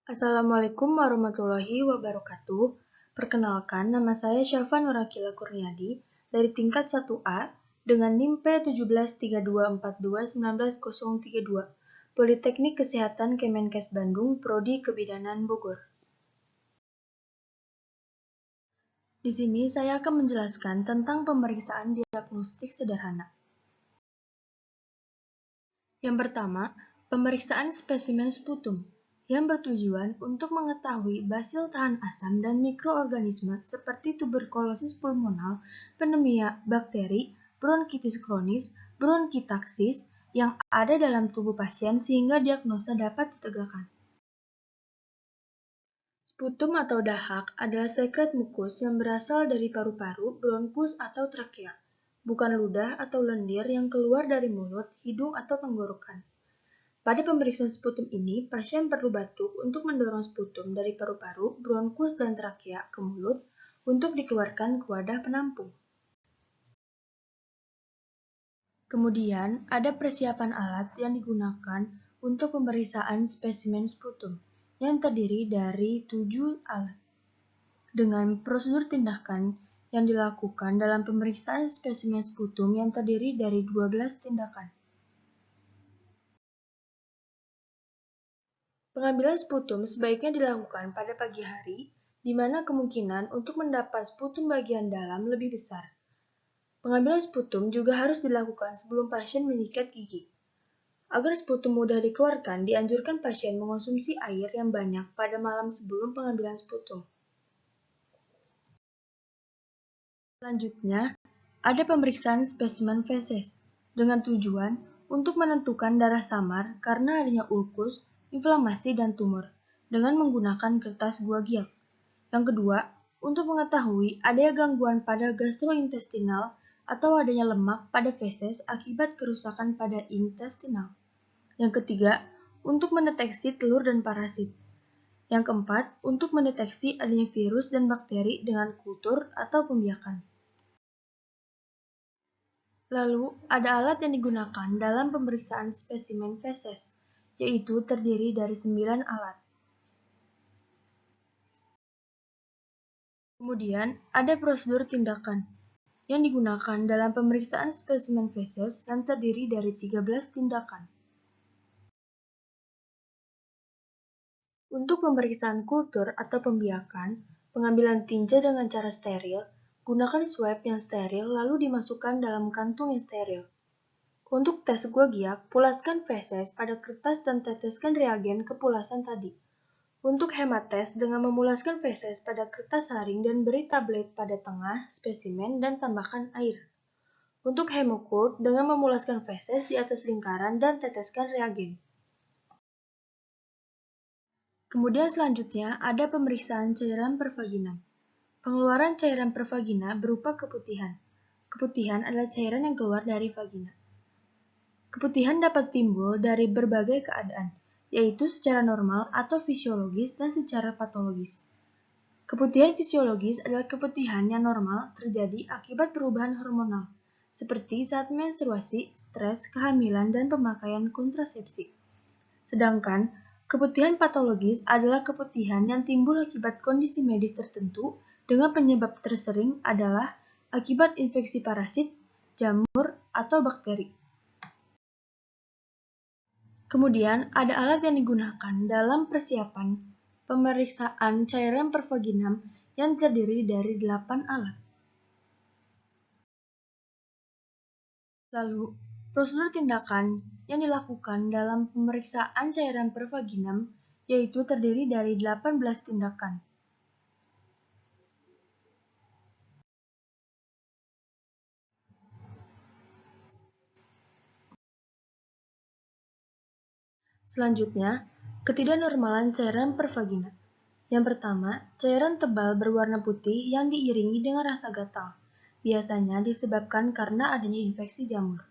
Assalamualaikum warahmatullahi wabarakatuh. Perkenalkan, nama saya Syafa Nurakila Kurniadi dari tingkat 1A dengan NIM P1732421932, Politeknik Kesehatan Kemenkes Bandung, Prodi Kebidanan Bogor. Di sini saya akan menjelaskan tentang pemeriksaan diagnostik sederhana. Yang pertama, pemeriksaan spesimen sputum yang bertujuan untuk mengetahui basil tahan asam dan mikroorganisme seperti tuberkulosis pulmonal, pneumonia bakteri, bronkitis kronis, bronkitaksis yang ada dalam tubuh pasien sehingga diagnosa dapat ditegakkan. Sputum atau dahak adalah sekret mukus yang berasal dari paru-paru, bronkus atau trakea, bukan ludah atau lendir yang keluar dari mulut, hidung atau tenggorokan. Pada pemeriksaan sputum ini, pasien perlu batuk untuk mendorong sputum dari paru-paru, bronkus, dan trakea ke mulut untuk dikeluarkan ke wadah penampung. Kemudian, ada persiapan alat yang digunakan untuk pemeriksaan spesimen sputum, yang terdiri dari 7 alat. Dengan prosedur tindakan yang dilakukan dalam pemeriksaan spesimen sputum yang terdiri dari 12 tindakan. Pengambilan sputum sebaiknya dilakukan pada pagi hari, di mana kemungkinan untuk mendapat sputum bagian dalam lebih besar. Pengambilan sputum juga harus dilakukan sebelum pasien menyikat gigi. Agar sputum mudah dikeluarkan, dianjurkan pasien mengonsumsi air yang banyak pada malam sebelum pengambilan sputum. Selanjutnya, ada pemeriksaan spesimen feses dengan tujuan untuk menentukan darah samar karena adanya ulkus, inflamasi, dan tumor dengan menggunakan kertas gua giap. Yang kedua, untuk mengetahui adanya gangguan pada gastrointestinal atau adanya lemak pada feses akibat kerusakan pada intestinal. Yang ketiga, untuk mendeteksi telur dan parasit. Yang keempat, untuk mendeteksi adanya virus dan bakteri dengan kultur atau pembiakan. Lalu, ada alat yang digunakan dalam pemeriksaan spesimen feses, yaitu terdiri dari 9 alat. Kemudian, ada prosedur tindakan yang digunakan dalam pemeriksaan spesimen feses yang terdiri dari 13 tindakan. Untuk pemeriksaan kultur atau pembiakan, pengambilan tinja dengan cara steril, gunakan swab yang steril lalu dimasukkan dalam kantung yang steril. Untuk tes gua giap, pulaskan feses pada kertas dan teteskan reagen ke pulasan tadi. Untuk hemates dengan memulaskan feses pada kertas saring dan beri tablet pada tengah spesimen dan tambahkan air. Untuk hemokult dengan memulaskan feses di atas lingkaran dan teteskan reagen. Kemudian selanjutnya ada pemeriksaan cairan pervaginam. Pengeluaran cairan pervagina berupa keputihan. Keputihan adalah cairan yang keluar dari vagina. Keputihan dapat timbul dari berbagai keadaan, yaitu secara normal atau fisiologis dan secara patologis. Keputihan fisiologis adalah keputihan yang normal terjadi akibat perubahan hormonal, seperti saat menstruasi, stres, kehamilan, dan pemakaian kontrasepsi. Sedangkan keputihan patologis adalah keputihan yang timbul akibat kondisi medis tertentu dengan penyebab tersering adalah akibat infeksi parasit, jamur, atau bakteri. Kemudian, ada alat yang digunakan dalam persiapan pemeriksaan cairan pervaginam yang terdiri dari 8 alat. Lalu, prosedur tindakan yang dilakukan dalam pemeriksaan cairan pervaginam yaitu terdiri dari 18 tindakan. Selanjutnya, ketidaknormalan cairan pervagina. Yang pertama, cairan tebal berwarna putih yang diiringi dengan rasa gatal, biasanya disebabkan karena adanya infeksi jamur.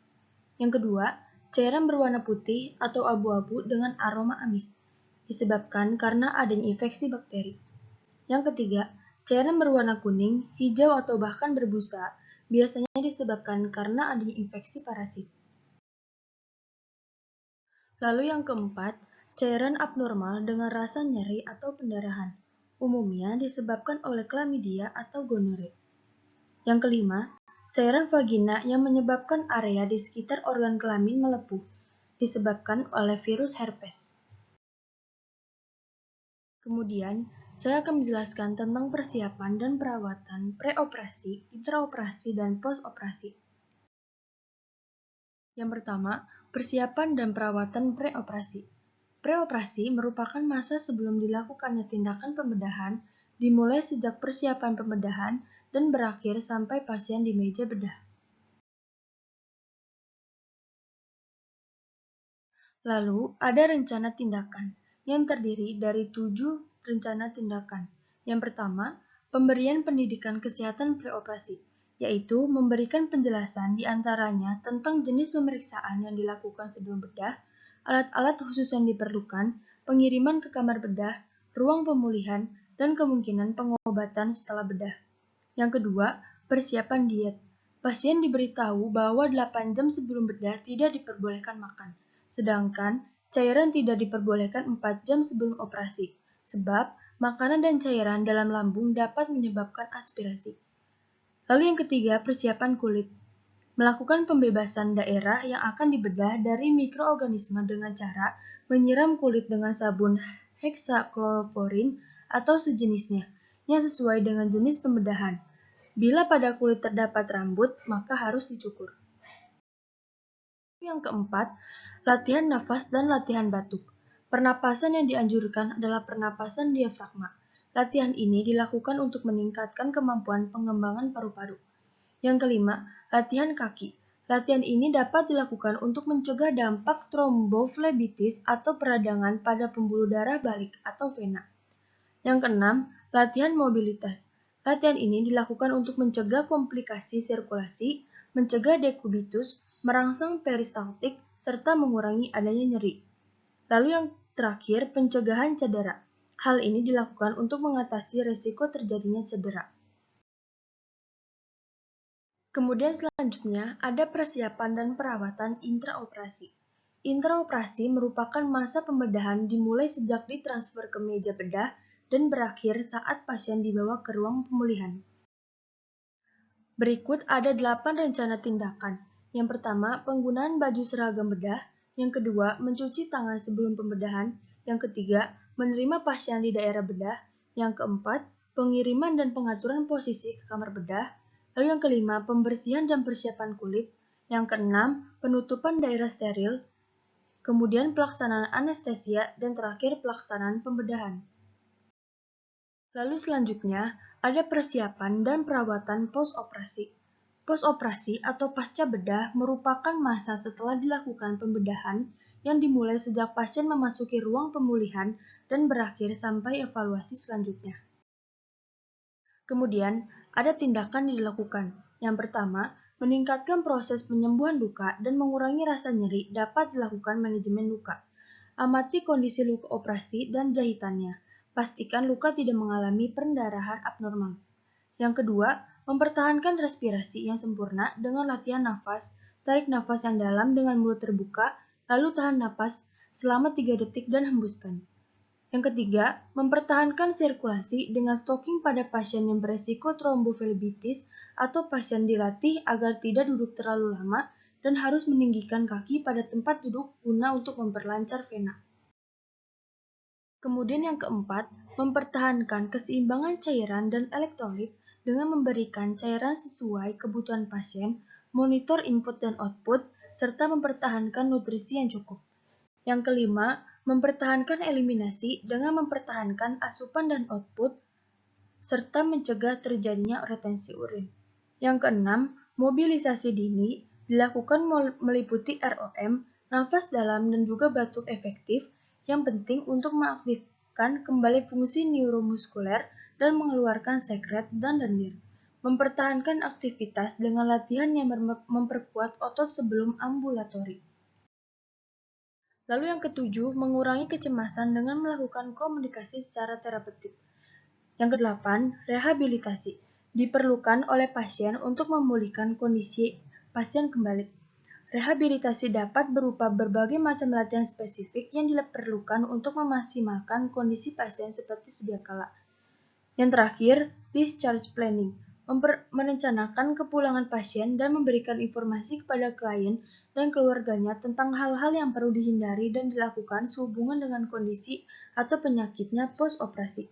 Yang kedua, cairan berwarna putih atau abu-abu dengan aroma amis, disebabkan karena adanya infeksi bakteri. Yang ketiga, cairan berwarna kuning, hijau atau bahkan berbusa, biasanya disebabkan karena adanya infeksi parasit. Lalu yang keempat, cairan abnormal dengan rasa nyeri atau pendarahan, umumnya disebabkan oleh klamidia atau gonore. Yang kelima, cairan vagina yang menyebabkan area di sekitar organ kelamin melepuh, disebabkan oleh virus herpes. Kemudian, saya akan menjelaskan tentang persiapan dan perawatan preoperasi, intraoperasi, dan postoperasi. Yang pertama, persiapan dan perawatan preoperasi. Preoperasi merupakan masa sebelum dilakukannya tindakan pembedahan, dimulai sejak persiapan pembedahan dan berakhir sampai pasien di meja bedah. Lalu, ada rencana tindakan yang terdiri dari 7 rencana tindakan. Yang pertama, pemberian pendidikan kesehatan preoperasi, yaitu memberikan penjelasan di antaranya tentang jenis pemeriksaan yang dilakukan sebelum bedah, alat-alat khusus yang diperlukan, pengiriman ke kamar bedah, ruang pemulihan, dan kemungkinan pengobatan setelah bedah. Yang kedua, persiapan diet. Pasien diberitahu bahwa 8 jam sebelum bedah tidak diperbolehkan makan, sedangkan cairan tidak diperbolehkan 4 jam sebelum operasi, sebab makanan dan cairan dalam lambung dapat menyebabkan aspirasi. Lalu yang ketiga, persiapan kulit. Melakukan pembebasan daerah yang akan dibedah dari mikroorganisme dengan cara menyiram kulit dengan sabun heksakloroforin atau sejenisnya, yang sesuai dengan jenis pembedahan. Bila pada kulit terdapat rambut, maka harus dicukur. Yang keempat, latihan nafas dan latihan batuk. Pernapasan yang dianjurkan adalah pernapasan diafragma. Latihan ini dilakukan untuk meningkatkan kemampuan pengembangan paru-paru. Yang kelima, latihan kaki. Latihan ini dapat dilakukan untuk mencegah dampak tromboflebitis atau peradangan pada pembuluh darah balik atau vena. Yang keenam, latihan mobilitas. Latihan ini dilakukan untuk mencegah komplikasi sirkulasi, mencegah dekubitus, merangsang peristaltik, serta mengurangi adanya nyeri. Lalu yang terakhir, pencegahan cedera. Hal ini dilakukan untuk mengatasi risiko terjadinya cedera. Kemudian selanjutnya ada persiapan dan perawatan intraoperasi. Intraoperasi merupakan masa pembedahan dimulai sejak ditransfer ke meja bedah dan berakhir saat pasien dibawa ke ruang pemulihan. Berikut ada 8 rencana tindakan. Yang pertama, penggunaan baju seragam bedah. Yang kedua, mencuci tangan sebelum pembedahan. Yang ketiga, menerima pasien di daerah bedah. Yang keempat, pengiriman dan pengaturan posisi ke kamar bedah. Lalu yang kelima, pembersihan dan persiapan kulit. Yang keenam, penutupan daerah steril. Kemudian pelaksanaan anestesia dan terakhir pelaksanaan pembedahan. Lalu selanjutnya, ada persiapan dan perawatan postoperasi. Postoperasi atau pasca bedah merupakan masa setelah dilakukan pembedahan yang dimulai sejak pasien memasuki ruang pemulihan dan berakhir sampai evaluasi selanjutnya. Kemudian, ada tindakan yang dilakukan. Yang pertama, meningkatkan proses penyembuhan luka dan mengurangi rasa nyeri dapat dilakukan manajemen luka. Amati kondisi luka operasi dan jahitannya. Pastikan luka tidak mengalami pendarahan abnormal. Yang kedua, mempertahankan respirasi yang sempurna dengan latihan nafas. Tarik nafas yang dalam dengan mulut terbuka, lalu tahan nafas selama 3 detik dan hembuskan. Yang ketiga, mempertahankan sirkulasi dengan stocking pada pasien yang beresiko tromboflebitis atau pasien dilatih agar tidak duduk terlalu lama dan harus meninggikan kaki pada tempat duduk guna untuk memperlancar vena. Kemudian yang keempat, mempertahankan keseimbangan cairan dan elektrolit dengan memberikan cairan sesuai kebutuhan pasien, monitor input dan output, serta mempertahankan nutrisi yang cukup. Yang kelima, mempertahankan eliminasi dengan mempertahankan asupan dan output, serta mencegah terjadinya retensi urin. Yang keenam, mobilisasi dini dilakukan meliputi ROM, nafas dalam dan juga batuk efektif yang penting untuk mengaktifkan kembali fungsi neuromuskuler dan mengeluarkan sekret dan lendir. Mempertahankan aktivitas dengan latihan yang memperkuat otot sebelum ambulatori. Lalu yang ketujuh, mengurangi kecemasan dengan melakukan komunikasi secara terapeutik. Yang kedelapan, rehabilitasi. Diperlukan oleh pasien untuk memulihkan kondisi pasien kembali. Rehabilitasi dapat berupa berbagai macam latihan spesifik yang diperlukan untuk memaksimalkan kondisi pasien seperti sedia kala. Yang terakhir, discharge planning, merencanakan kepulangan pasien dan memberikan informasi kepada klien dan keluarganya tentang hal-hal yang perlu dihindari dan dilakukan sehubungan dengan kondisi atau penyakitnya post-operasi.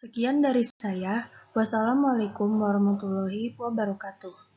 Sekian dari saya. Wassalamualaikum warahmatullahi wabarakatuh.